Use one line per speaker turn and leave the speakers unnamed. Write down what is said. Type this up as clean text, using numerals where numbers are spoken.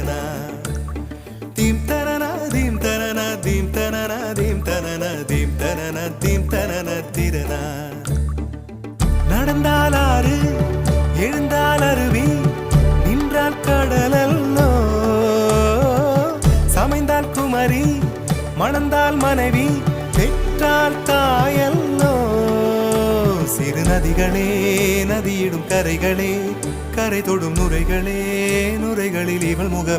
திறனா தீம் தரனா தீம் தரனா தீம் தரனா தீம் தரனா தீம் தரனா தீம் தரனா திறனா நடந்தால் ஆறு எழுந்தால் அருவி நின்றால் கடலல்லோ சமைந்தால் குமரி மணந்தால் மனைவி பெற்றால் தாயல்லோ சிறு நதிகளே நதியிடும் கரைகளே கரை தொடும் நுரைகளே நுரைகளில் இவள் முகம்